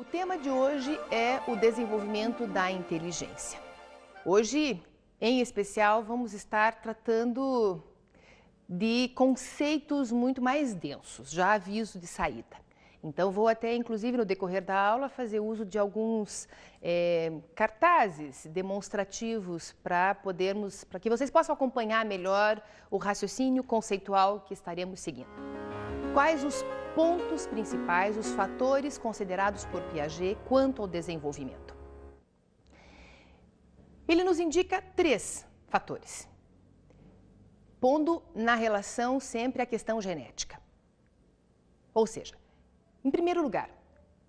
O tema de hoje é o desenvolvimento da inteligência. Hoje, em especial, vamos estar tratando de conceitos muito mais densos, já aviso de saída. Então, vou até, inclusive, no decorrer da aula, fazer uso de alguns cartazes demonstrativos para que vocês possam acompanhar melhor o raciocínio conceitual que estaremos seguindo. Quais os pontos principais, os fatores considerados por Piaget quanto ao desenvolvimento? Ele nos indica 3 fatores, pondo na relação sempre a questão genética. Ou seja, em primeiro lugar,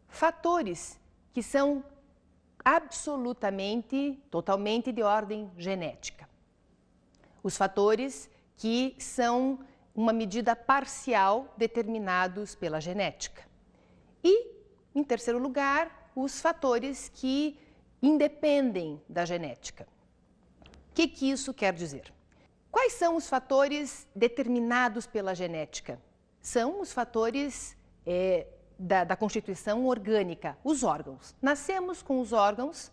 fatores que são absolutamente, totalmente de ordem genética. Os fatores que são uma medida parcial determinados pela genética. E, em terceiro lugar, os fatores que independem da genética. O que isso quer dizer? Quais são os fatores determinados pela genética? São os fatores da constituição orgânica, os órgãos. Nascemos com os órgãos,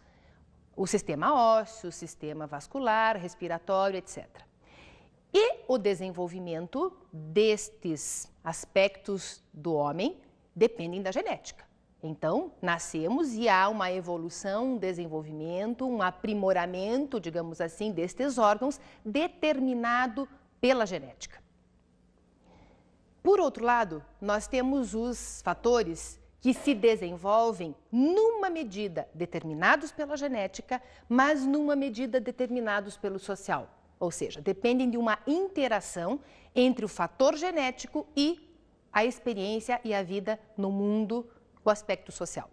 o sistema ósseo, o sistema vascular, respiratório, etc. E o desenvolvimento destes aspectos do homem dependem da genética. Então, nascemos e há uma evolução, um desenvolvimento, um aprimoramento, digamos assim, destes órgãos determinado pela genética. Por outro lado, nós temos os fatores que se desenvolvem numa medida determinados pela genética, mas numa medida determinados pelo social. Ou seja, dependem de uma interação entre o fator genético e a experiência e a vida no mundo, o aspecto social.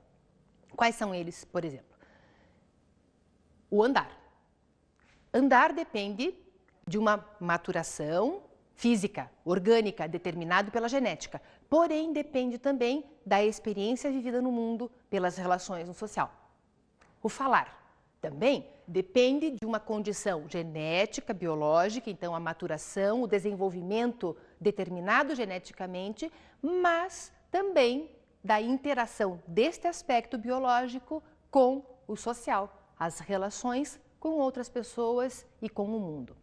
Quais são eles, por exemplo? O andar. Andar depende de uma maturação física, orgânica, determinado pela genética, porém depende também da experiência vivida no mundo pelas relações no social. O falar também depende de uma condição genética, biológica, então a maturação, o desenvolvimento determinado geneticamente, mas também da interação deste aspecto biológico com o social, as relações com outras pessoas e com o mundo.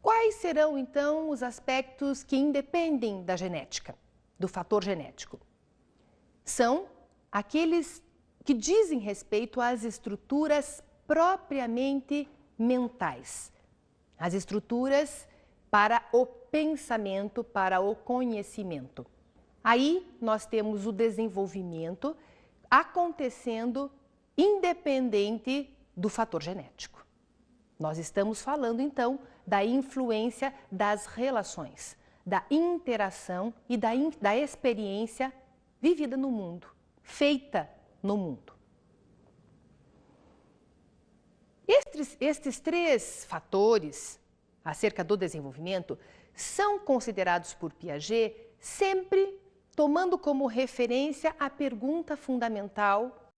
Quais serão, então, os aspectos que independem da genética, do fator genético? São aqueles que dizem respeito às estruturas propriamente mentais, as estruturas para o pensamento, para o conhecimento. Aí nós temos o desenvolvimento acontecendo independente do fator genético. Nós estamos falando então da influência das relações, da interação e da experiência vivida no mundo, feita no mundo. Estes 3 fatores acerca do desenvolvimento são considerados por Piaget sempre tomando como referência a pergunta fundamental: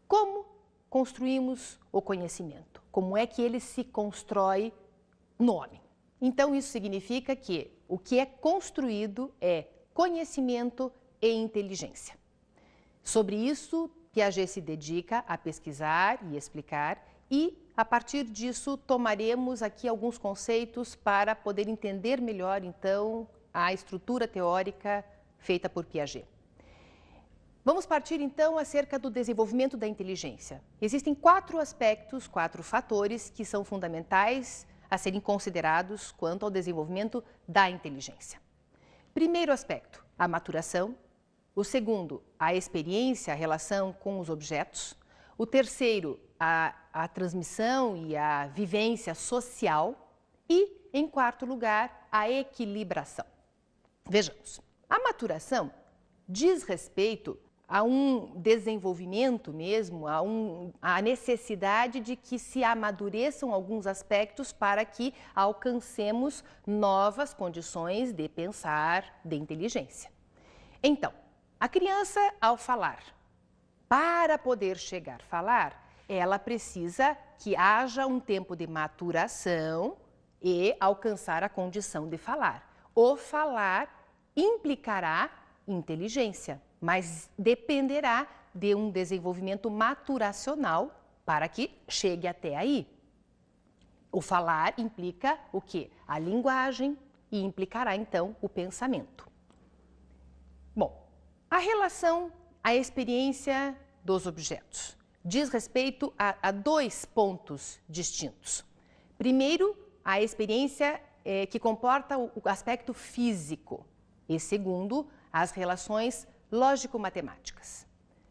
como construímos o conhecimento? Como é que ele se constrói no homem? Então, isso significa que o que é construído é conhecimento e inteligência. Sobre isso, Piaget se dedica a pesquisar e explicar, e a partir disso tomaremos aqui alguns conceitos para poder entender melhor, então, a estrutura teórica feita por Piaget. Vamos partir então acerca do desenvolvimento da inteligência. Existem 4 aspectos, 4 fatores que são fundamentais a serem considerados quanto ao desenvolvimento da inteligência. Primeiro aspecto, a maturação. O segundo, a experiência, a relação com os objetos. O terceiro, a transmissão e a vivência social. E, em quarto lugar, a equilibração. Vejamos, a maturação diz respeito a um desenvolvimento mesmo, a necessidade de que se amadureçam alguns aspectos para que alcancemos novas condições de pensar, de inteligência. Então, a criança, ao falar, para poder chegar a falar, ela precisa que haja um tempo de maturação e alcançar a condição de falar. O falar implicará inteligência, mas dependerá de um desenvolvimento maturacional para que chegue até aí. O falar implica o quê? A linguagem e implicará, então, o pensamento. Bom, a relação à experiência dos objetos diz respeito a dois pontos distintos. Primeiro, a experiência que comporta o aspecto físico e, segundo, as relações lógico-matemáticas.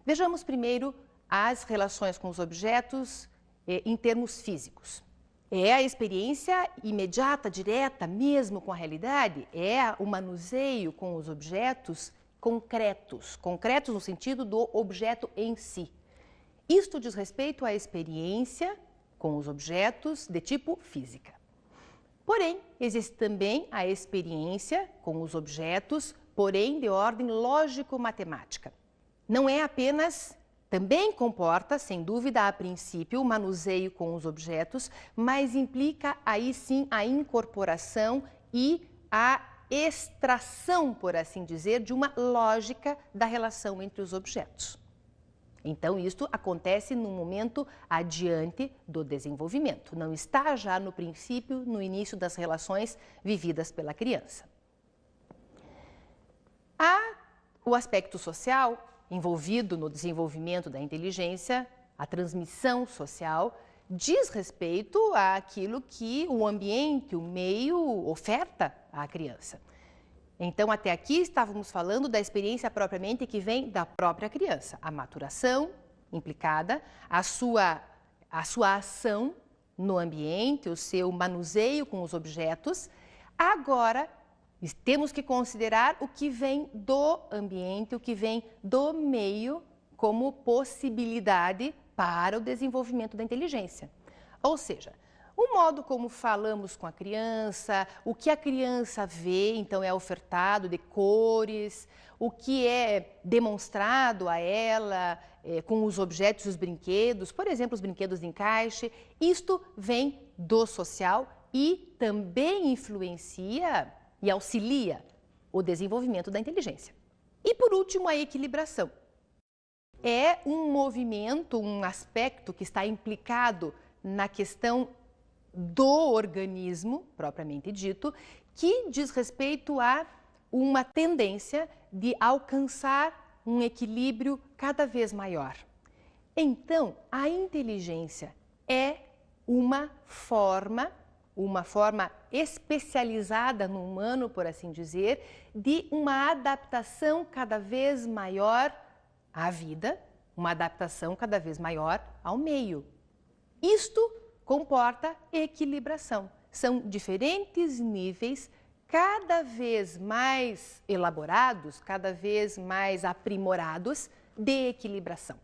Vejamos primeiro as relações com os objetos em termos físicos. É a experiência imediata, direta, mesmo com a realidade? É o manuseio com os objetos concretos, concretos no sentido do objeto em si. Isto diz respeito à experiência com os objetos de tipo física. Porém, existe também a experiência com os objetos, porém de ordem lógico-matemática. Não é apenas, também comporta, sem dúvida, a princípio, o manuseio com os objetos, mas implica aí sim a incorporação e a extração, por assim dizer, de uma lógica da relação entre os objetos. Então, isto acontece no momento adiante do desenvolvimento, não está já no princípio, no início das relações vividas pela criança. Há o aspecto social envolvido no desenvolvimento da inteligência, a transmissão social, diz respeito àquilo que o ambiente, o meio oferta à criança. Então, até aqui estávamos falando da experiência propriamente que vem da própria criança. A maturação implicada, a sua ação no ambiente, o seu manuseio com os objetos. Agora, temos que considerar o que vem do ambiente, o que vem do meio como possibilidade para o desenvolvimento da inteligência. Ou seja, o modo como falamos com a criança, o que a criança vê, então é ofertado de cores, o que é demonstrado a ela com os objetos, os brinquedos, por exemplo, os brinquedos de encaixe, isto vem do social e também influencia e auxilia o desenvolvimento da inteligência. E por último, a equilibração. É um movimento, um aspecto que está implicado na questão do organismo, propriamente dito, que diz respeito a uma tendência de alcançar um equilíbrio cada vez maior. Então, a inteligência é uma forma especializada no humano, por assim dizer, de uma adaptação cada vez maior à vida, uma adaptação cada vez maior ao meio. Isto comporta equilibração. São diferentes níveis cada vez mais elaborados, cada vez mais aprimorados de equilibração.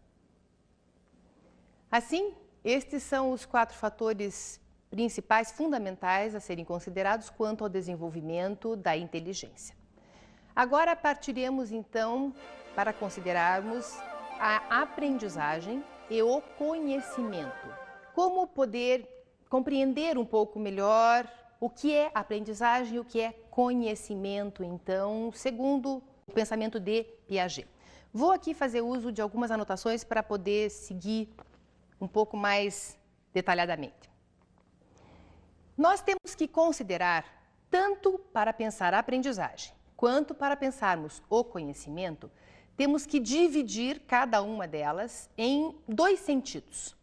Assim, estes são os 4 fatores principais, fundamentais a serem considerados quanto ao desenvolvimento da inteligência. Agora partiremos então para considerarmos a aprendizagem e o conhecimento. Como poder compreender um pouco melhor o que é aprendizagem e o que é conhecimento, então, segundo o pensamento de Piaget. Vou aqui fazer uso de algumas anotações para poder seguir um pouco mais detalhadamente. Nós temos que considerar, tanto para pensar a aprendizagem, quanto para pensarmos o conhecimento, temos que dividir cada uma delas em 2 sentidos.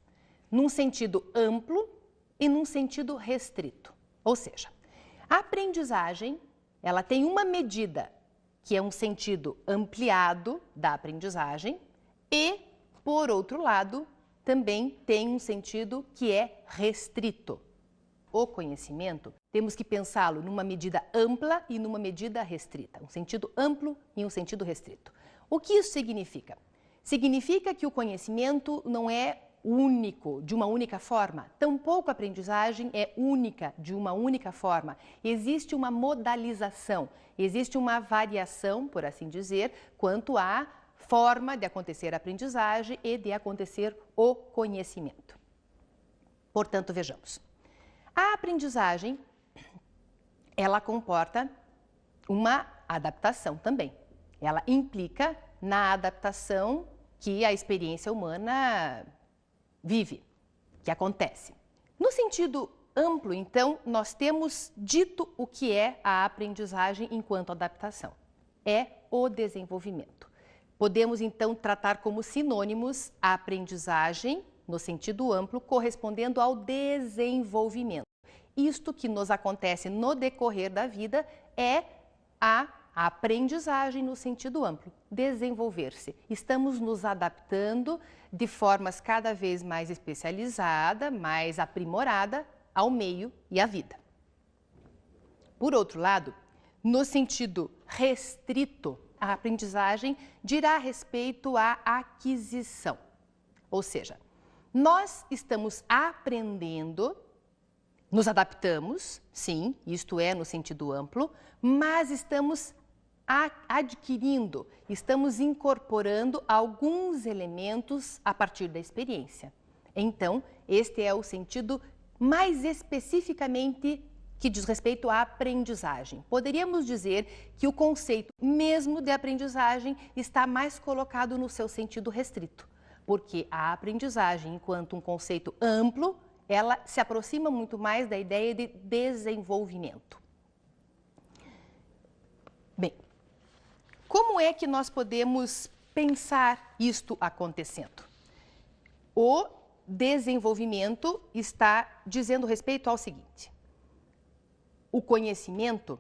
Num sentido amplo e num sentido restrito. Ou seja, a aprendizagem, ela tem uma medida que é um sentido ampliado da aprendizagem e, por outro lado, também tem um sentido que é restrito. O conhecimento, temos que pensá-lo numa medida ampla e numa medida restrita, um sentido amplo e um sentido restrito. O que isso significa? Significa que o conhecimento não é único, de uma única forma. Tampouco a aprendizagem é única, de uma única forma. Existe uma modalização, existe uma variação, por assim dizer, quanto à forma de acontecer a aprendizagem e de acontecer o conhecimento. Portanto, vejamos. A aprendizagem, ela comporta uma adaptação também. Ela implica na adaptação que a experiência humana vive, que acontece. No sentido amplo, então, nós temos dito o que é a aprendizagem enquanto adaptação. É o desenvolvimento. Podemos, então, tratar como sinônimos a aprendizagem, no sentido amplo, correspondendo ao desenvolvimento. Isto que nos acontece no decorrer da vida é a aprendizagem no sentido amplo, desenvolver-se. Estamos nos adaptando de formas cada vez mais especializada, mais aprimorada ao meio e à vida. Por outro lado, no sentido restrito, a aprendizagem dirá respeito à aquisição. Ou seja, nós estamos aprendendo, nos adaptamos, sim, isto é no sentido amplo, mas estamos adquirindo, estamos incorporando alguns elementos a partir da experiência. Então, este é o sentido mais especificamente que diz respeito à aprendizagem. Poderíamos dizer que o conceito mesmo de aprendizagem está mais colocado no seu sentido restrito, porque a aprendizagem, enquanto um conceito amplo, ela se aproxima muito mais da ideia de desenvolvimento. Bem, como é que nós podemos pensar isto acontecendo? O desenvolvimento está dizendo respeito ao seguinte: o conhecimento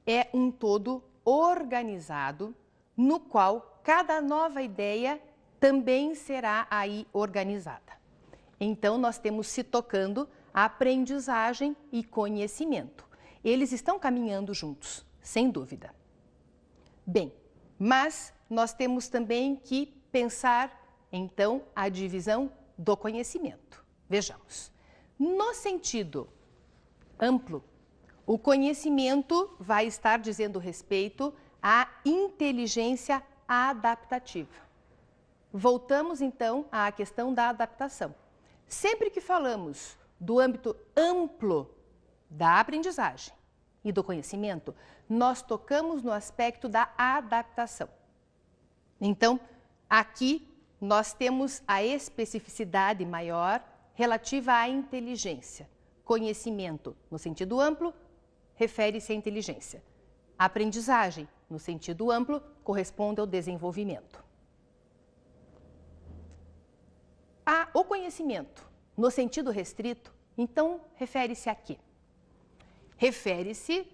é um todo organizado no qual cada nova ideia também será aí organizada. Então, nós temos se tocando a aprendizagem e conhecimento. Eles estão caminhando juntos, sem dúvida. Bem, mas nós temos também que pensar, então, a divisão do conhecimento. Vejamos. No sentido amplo, o conhecimento vai estar dizendo respeito à inteligência adaptativa. Voltamos, então, à questão da adaptação. Sempre que falamos do âmbito amplo da aprendizagem e do conhecimento, nós tocamos no aspecto da adaptação. Então, aqui nós temos a especificidade maior relativa à inteligência. Conhecimento, no sentido amplo, refere-se à inteligência. A aprendizagem, no sentido amplo, corresponde ao desenvolvimento. O conhecimento, no sentido restrito, então, refere-se a quê? Refere-se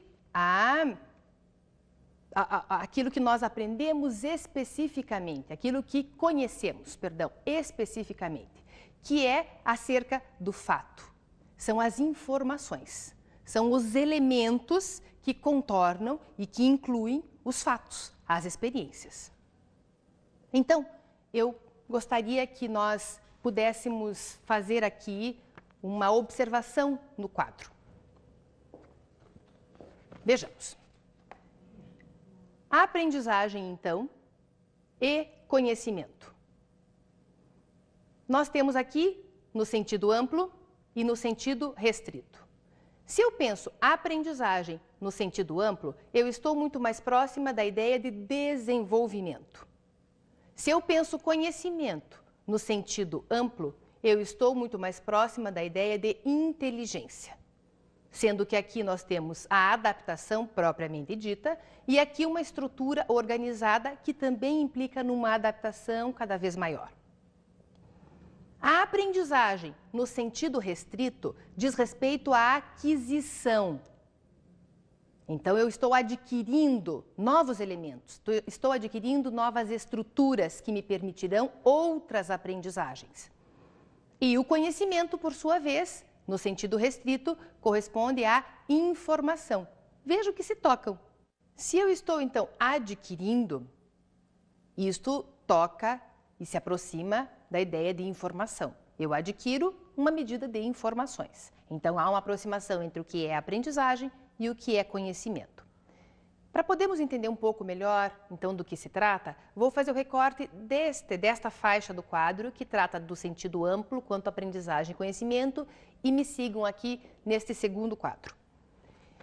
àquilo que nós aprendemos especificamente, aquilo que conhecemos, especificamente, que é acerca do fato. São as informações, são os elementos que contornam e que incluem os fatos, as experiências. Então, eu gostaria que nós pudéssemos fazer aqui uma observação no quadro. Vejamos. A aprendizagem, então, e conhecimento. Nós temos aqui no sentido amplo e no sentido restrito. Se eu penso aprendizagem no sentido amplo, eu estou muito mais próxima da ideia de desenvolvimento. Se eu penso conhecimento no sentido amplo, eu estou muito mais próxima da ideia de inteligência. Sendo que aqui nós temos a adaptação propriamente dita e aqui uma estrutura organizada que também implica numa adaptação cada vez maior. A aprendizagem, no sentido restrito, diz respeito à aquisição. Então, eu estou adquirindo novos elementos, estou adquirindo novas estruturas que me permitirão outras aprendizagens. E o conhecimento, por sua vez, no sentido restrito, corresponde à informação. Veja o que se tocam. Se eu estou, então, adquirindo, isto toca e se aproxima da ideia de informação. Eu adquiro uma medida de informações. Então, há uma aproximação entre o que é aprendizagem e o que é conhecimento. Para podermos entender um pouco melhor, então, do que se trata, vou fazer o recorte desta faixa do quadro, que trata do sentido amplo quanto à aprendizagem e conhecimento, e me sigam aqui neste segundo quadro.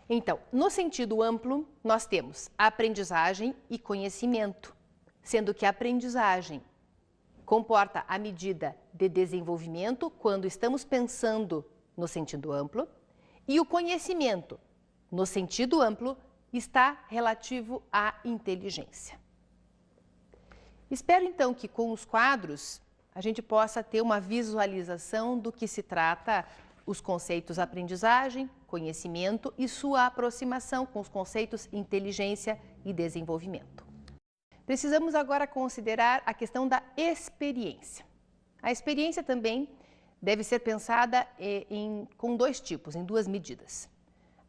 Então, no sentido amplo, nós temos aprendizagem e conhecimento, sendo que a aprendizagem comporta a medida de desenvolvimento, quando estamos pensando no sentido amplo, e o conhecimento, no sentido amplo, está relativo à inteligência. Espero então que com os quadros a gente possa ter uma visualização do que se trata os conceitos aprendizagem, conhecimento e sua aproximação com os conceitos inteligência e desenvolvimento. Precisamos agora considerar a questão da experiência. A experiência também deve ser pensada com dois tipos, em duas medidas.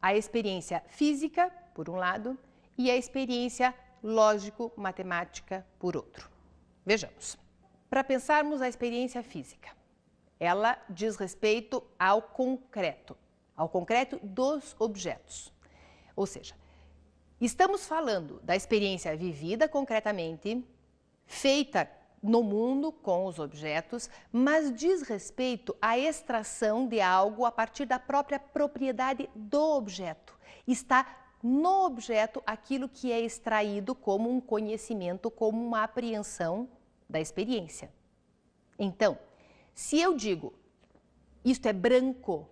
A experiência física, por um lado, e a experiência lógico-matemática, por outro. Vejamos. Para pensarmos a experiência física, ela diz respeito ao concreto dos objetos. Ou seja, estamos falando da experiência vivida concretamente, feita no mundo com os objetos, mas diz respeito à extração de algo a partir da própria propriedade do objeto. Está no objeto aquilo que é extraído como um conhecimento, como uma apreensão da experiência. Então, se eu digo, isto é branco,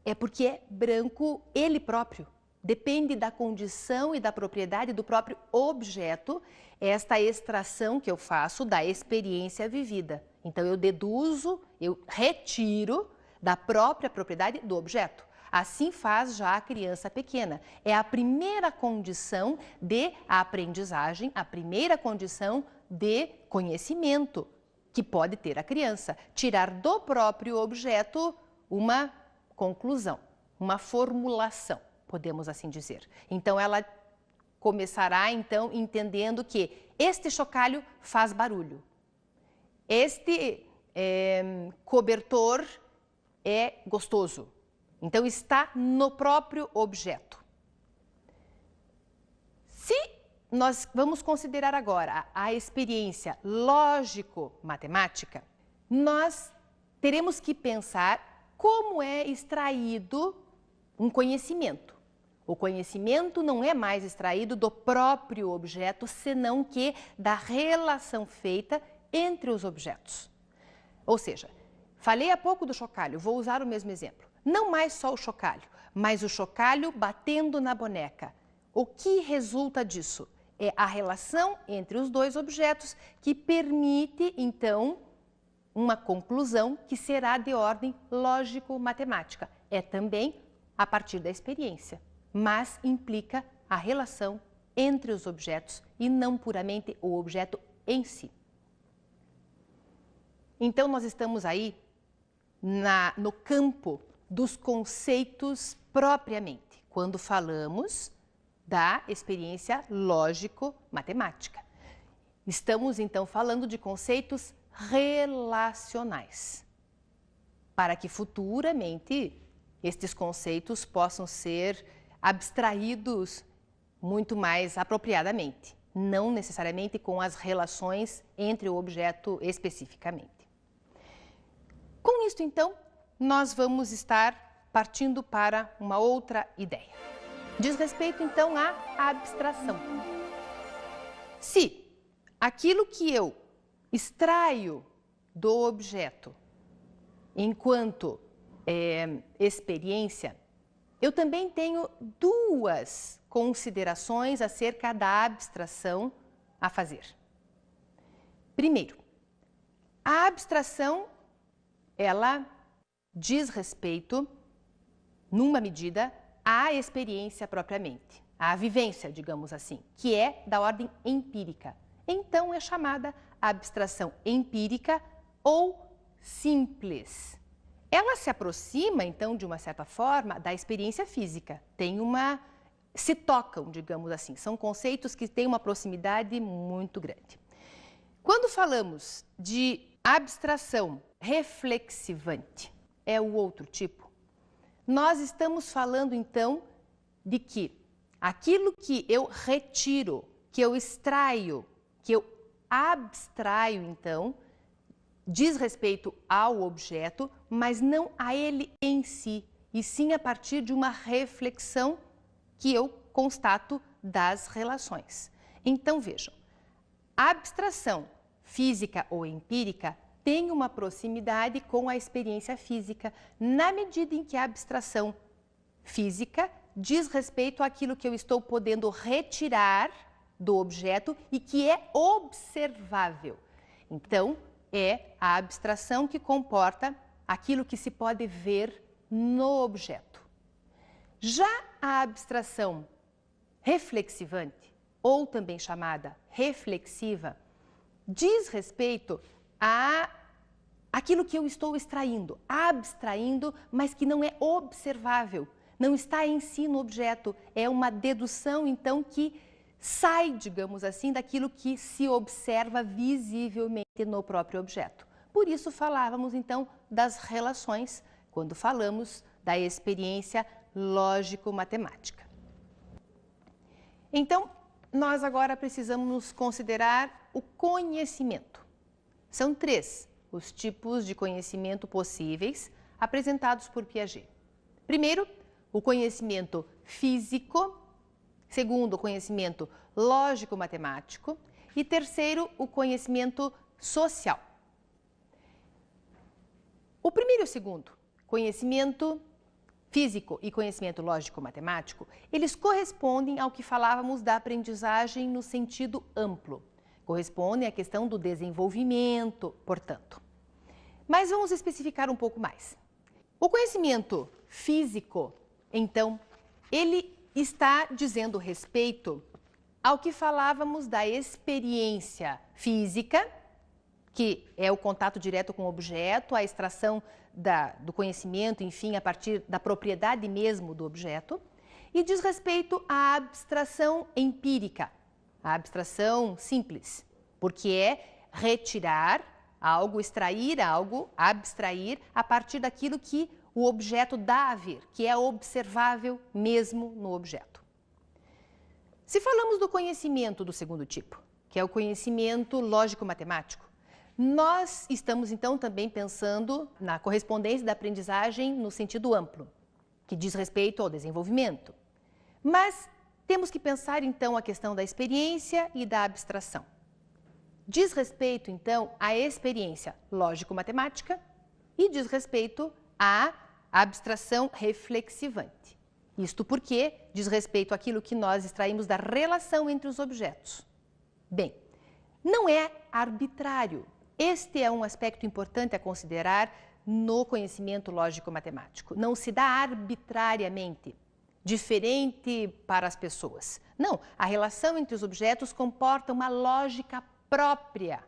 é porque é branco ele próprio. Depende da condição e da propriedade do próprio objeto, esta extração que eu faço da experiência vivida. Então, eu deduzo, eu retiro da própria propriedade do objeto. Assim faz já a criança pequena. É a primeira condição de aprendizagem, a primeira condição de conhecimento que pode ter a criança. Tirar do próprio objeto uma conclusão, uma formulação, podemos assim dizer. Então, ela começará, então, entendendo que este chocalho faz barulho. Este cobertor é gostoso. Então, está no próprio objeto. Se nós vamos considerar agora a experiência lógico-matemática, nós teremos que pensar como é extraído um conhecimento. O conhecimento não é mais extraído do próprio objeto, senão que da relação feita entre os objetos. Ou seja, falei há pouco do chocalho, vou usar o mesmo exemplo. Não mais só o chocalho, mas o chocalho batendo na boneca. O que resulta disso? É a relação entre os dois objetos que permite, então, uma conclusão que será de ordem lógico-matemática. É também a partir da experiência, mas implica a relação entre os objetos e não puramente o objeto em si. Então, nós estamos aí no campo dos conceitos propriamente, quando falamos da experiência lógico-matemática. Estamos, então, falando de conceitos relacionais, para que futuramente estes conceitos possam ser abstraídos muito mais apropriadamente, não necessariamente com as relações entre o objeto especificamente. Com isto, então, nós vamos estar partindo para uma outra ideia. Diz respeito, então, à abstração. Se aquilo que eu extraio do objeto enquanto experiência, eu também tenho duas considerações acerca da abstração a fazer. Primeiro, a abstração, ela diz respeito, numa medida, à experiência propriamente, à vivência, digamos assim, que é da ordem empírica. Então, é chamada abstração empírica ou simples. Ela se aproxima, então, de uma certa forma, da experiência física. Se tocam, digamos assim, são conceitos que têm uma proximidade muito grande. Quando falamos de abstração reflexivante, é o outro tipo. Nós estamos falando, então, de que aquilo que eu retiro, que eu extraio, que eu abstraio, então, diz respeito ao objeto, mas não a ele em si, e sim a partir de uma reflexão que eu constato das relações. Então, vejam, a abstração física ou empírica tem uma proximidade com a experiência física, na medida em que a abstração física diz respeito àquilo que eu estou podendo retirar do objeto e que é observável. Então, é a abstração que comporta aquilo que se pode ver no objeto. Já a abstração reflexivante, ou também chamada reflexiva, diz respeito àquilo que eu estou extraindo, abstraindo, mas que não é observável, não está em si no objeto, é uma dedução, então, que sai, digamos assim, daquilo que se observa visivelmente no próprio objeto. Por isso falávamos, então, das relações, quando falamos da experiência lógico-matemática. Então, nós agora precisamos considerar o conhecimento. São 3 os tipos de conhecimento possíveis apresentados por Piaget. Primeiro, o conhecimento físico. Segundo, o conhecimento lógico-matemático. E terceiro, o conhecimento social. O primeiro e o segundo, conhecimento físico e conhecimento lógico-matemático, eles correspondem ao que falávamos da aprendizagem no sentido amplo. Correspondem à questão do desenvolvimento, portanto. Mas vamos especificar um pouco mais. O conhecimento físico, então, ele está dizendo respeito ao que falávamos da experiência física, que é o contato direto com o objeto, a extração do conhecimento, enfim, a partir da propriedade mesmo do objeto, e diz respeito à abstração empírica, a abstração simples, porque é retirar algo, extrair algo, abstrair a partir daquilo que o objeto dá a ver, que é observável mesmo no objeto. Se falamos do conhecimento do segundo tipo, que é o conhecimento lógico-matemático, nós estamos então também pensando na correspondência da aprendizagem no sentido amplo, que diz respeito ao desenvolvimento. Mas temos que pensar então a questão da experiência e da abstração. Diz respeito então à experiência lógico-matemática e diz respeito à abstração reflexivante. Isto porque diz respeito àquilo que nós extraímos da relação entre os objetos. Bem, não é arbitrário. Este é um aspecto importante a considerar no conhecimento lógico-matemático. Não se dá arbitrariamente, diferente para as pessoas. Não, a relação entre os objetos comporta uma lógica própria.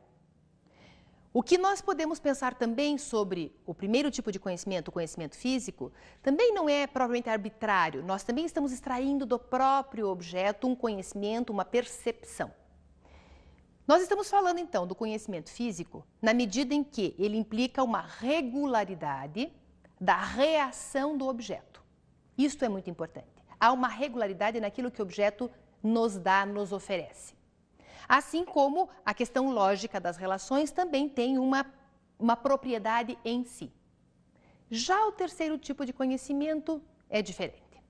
O que nós podemos pensar também sobre o primeiro tipo de conhecimento, o conhecimento físico, também não é propriamente arbitrário. Nós também estamos extraindo do próprio objeto um conhecimento, uma percepção. Nós estamos falando então do conhecimento físico na medida em que ele implica uma regularidade da reação do objeto. Isto é muito importante. Há uma regularidade naquilo que o objeto nos dá, nos oferece. Assim como a questão lógica das relações também tem uma propriedade em si. Já o terceiro tipo de conhecimento é diferente.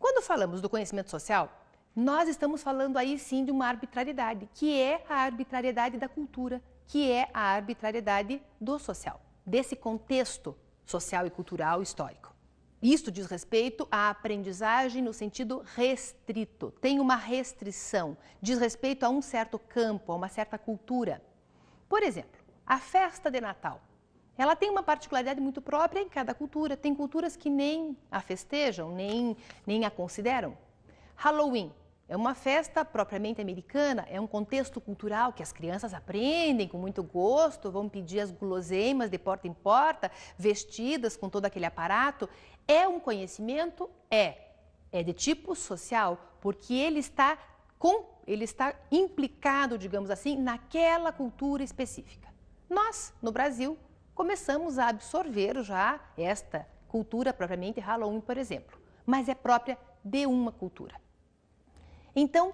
Quando falamos do conhecimento social, nós estamos falando aí sim de uma arbitrariedade, que é a arbitrariedade da cultura, que é a arbitrariedade do social, desse contexto social e cultural histórico. Isto diz respeito à aprendizagem no sentido restrito, tem uma restrição, diz respeito a um certo campo, a uma certa cultura. Por exemplo, a festa de Natal, ela tem uma particularidade muito própria em cada cultura, tem culturas que nem a festejam, nem a consideram. Halloween é uma festa propriamente americana, é um contexto cultural que as crianças aprendem com muito gosto, vão pedir as guloseimas de porta em porta, vestidas com todo aquele aparato. É um conhecimento? É de tipo social, porque ele está implicado, digamos assim, naquela cultura específica. Nós, no Brasil, começamos a absorver já esta cultura propriamente Halloween, por exemplo, mas é própria de uma cultura. Então,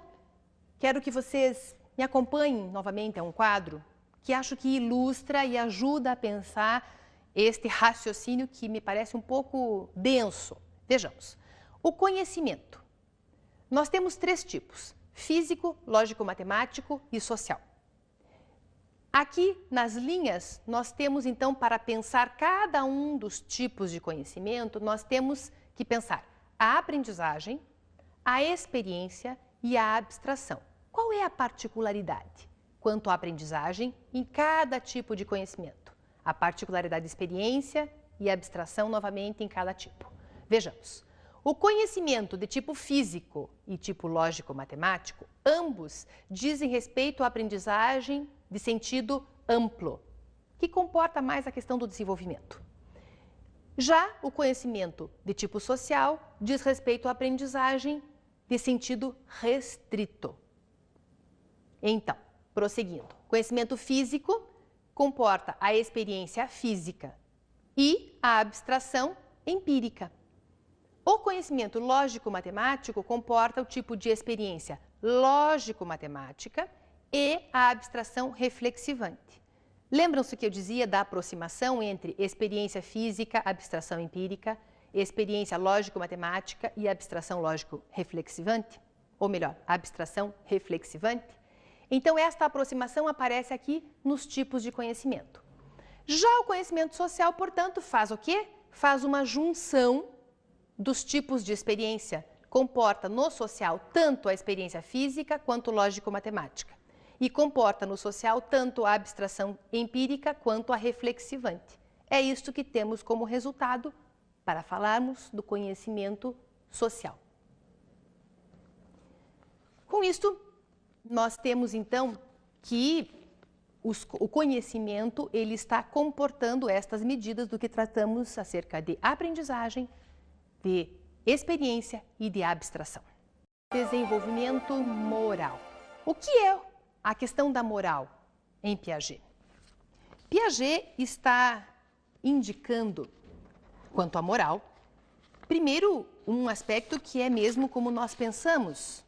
quero que vocês me acompanhem novamente a um quadro que acho que ilustra e ajuda a pensar este raciocínio que me parece um pouco denso. Vejamos, o conhecimento. Nós temos 3 tipos, físico, lógico-matemático e social. Aqui nas linhas, nós temos então, para pensar cada um dos tipos de conhecimento, nós temos que pensar a aprendizagem, a experiência e a abstração. Qual é a particularidade quanto à aprendizagem em cada tipo de conhecimento? A particularidade da experiência e a abstração, novamente, em cada tipo. Vejamos. O conhecimento de tipo físico e tipo lógico-matemático, ambos dizem respeito à aprendizagem de sentido amplo, que comporta mais a questão do desenvolvimento. Já o conhecimento de tipo social diz respeito à aprendizagem de sentido restrito. Então, prosseguindo, conhecimento físico comporta a experiência física e a abstração empírica. O conhecimento lógico-matemático comporta o tipo de experiência lógico-matemática e a abstração reflexivante. Lembram-se que eu dizia da aproximação entre experiência física, abstração empírica, experiência lógico-matemática e abstração lógico-reflexivante? Ou melhor, abstração reflexivante? Então, esta aproximação aparece aqui nos tipos de conhecimento. Já o conhecimento social, portanto, faz o quê? Faz uma junção dos tipos de experiência. Comporta no social tanto a experiência física quanto lógico-matemática. E comporta no social tanto a abstração empírica quanto a reflexivante. É isto que temos como resultado para falarmos do conhecimento social. Com isto, nós temos então que o conhecimento ele está comportando estas medidas do que tratamos acerca de aprendizagem, de experiência e de abstração. Desenvolvimento moral. O que é a questão da moral em Piaget? Piaget está indicando, quanto à moral, primeiro um aspecto que é mesmo como nós pensamos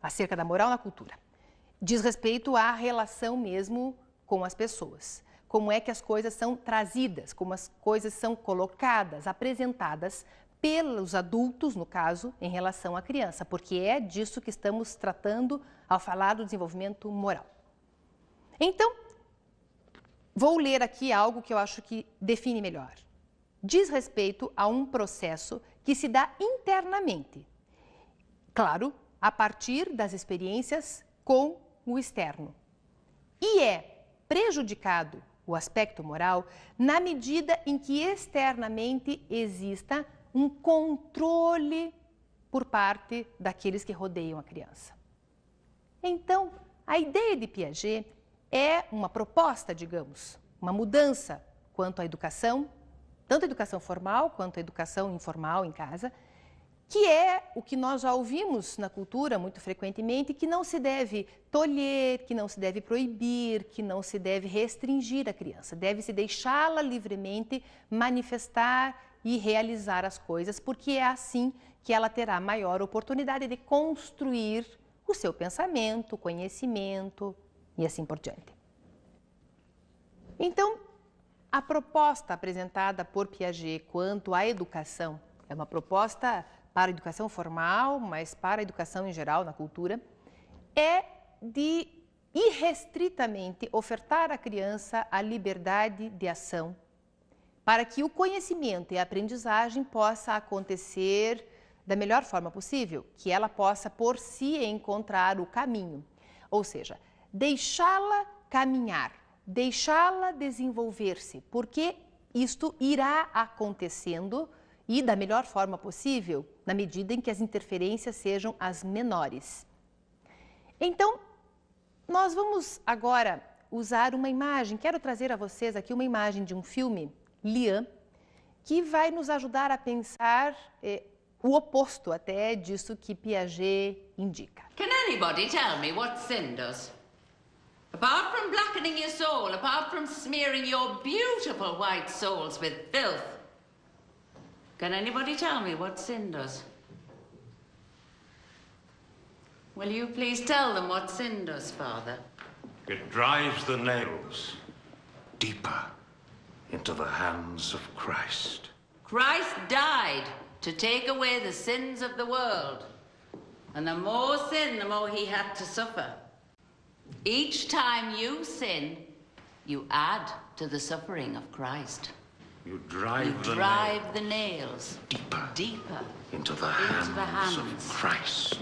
acerca da moral na cultura. Diz respeito à relação mesmo com as pessoas. Como é que as coisas são trazidas, como as coisas são colocadas, apresentadas pelos adultos, no caso, em relação à criança, porque é disso que estamos tratando ao falar do desenvolvimento moral. Então, vou ler aqui algo que eu acho que define melhor. Diz respeito a um processo que se dá internamente, claro, a partir das experiências com o externo. E é prejudicado o aspecto moral na medida em que externamente exista um controle por parte daqueles que rodeiam a criança. Então, a ideia de Piaget é uma proposta, digamos, uma mudança quanto à educação, tanto a educação formal quanto a educação informal em casa, que é o que nós já ouvimos na cultura muito frequentemente, que não se deve tolher, que não se deve proibir, que não se deve restringir a criança, deve-se deixá-la livremente manifestar e realizar as coisas, porque é assim que ela terá maior oportunidade de construir o seu pensamento, conhecimento e assim por diante. Então, a proposta apresentada por Piaget quanto à educação é uma proposta para a educação formal, mas para a educação em geral na cultura, é de irrestritamente ofertar à criança a liberdade de ação para que o conhecimento e a aprendizagem possa acontecer da melhor forma possível, que ela possa por si encontrar o caminho, ou seja, deixá-la caminhar, deixá-la desenvolver-se, porque isto irá acontecendo e da melhor forma possível, na medida em que as interferências sejam as menores. Então, nós vamos agora usar uma imagem, quero trazer a vocês aqui uma imagem de um filme, Lian, que vai nos ajudar a pensar o oposto até disso que Piaget indica. Can anybody tell me what sin does? Apart from blackening your soul, apart from smearing your beautiful white souls with filth, can anybody tell me what sin does? Will you please tell them what sin does, Father? It drives the nails deeper into the hands of Christ. Christ died to take away the sins of the world. And the more sin, the more he had to suffer. Each time you sin, You add to the suffering of Christ. You drive the nails deeper into the hands of Christ.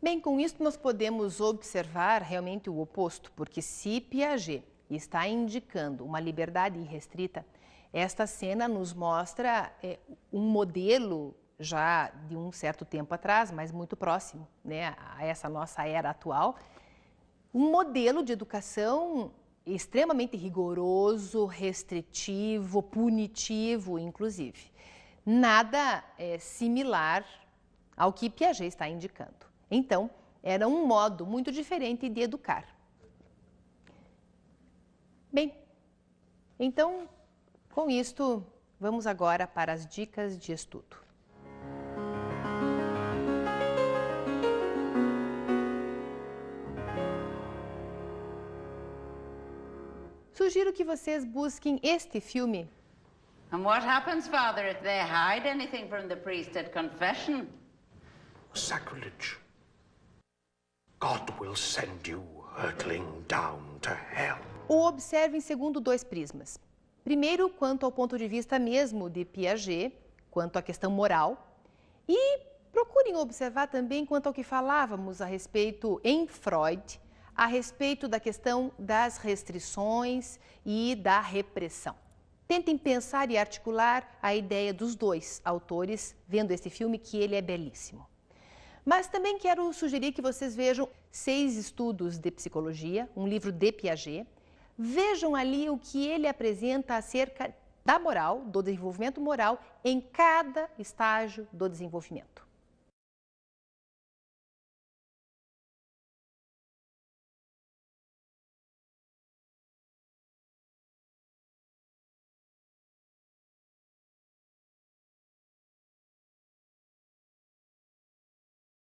Bem, com isso nós podemos observar realmente o oposto, porque se Piaget está indicando uma liberdade irrestrita, esta cena nos mostra um modelo já de um certo tempo atrás, mas muito próximo, né, a essa nossa era atual, um modelo de educação extremamente rigoroso, restritivo, punitivo, inclusive. Nada similar ao que Piaget está indicando. Então, era um modo muito diferente de educar. Bem, então, com isto, vamos agora para as dicas de estudo. Sugiro que vocês busquem este filme. And what happens, Father, if they hide anything from the priest at confession? Sacrilege. God will send you hurtling down to hell. O observem segundo dois prismas. Primeiro, quanto ao ponto de vista mesmo de Piaget, quanto à questão moral, e procurem observar também quanto ao que falávamos a respeito em Freud, a respeito da questão das restrições e da repressão. Tentem pensar e articular a ideia dos dois autores vendo esse filme, que ele é belíssimo. Mas também quero sugerir que vocês vejam 6 estudos de psicologia, um livro de Piaget. Vejam ali o que ele apresenta acerca da moral, do desenvolvimento moral, em cada estágio do desenvolvimento.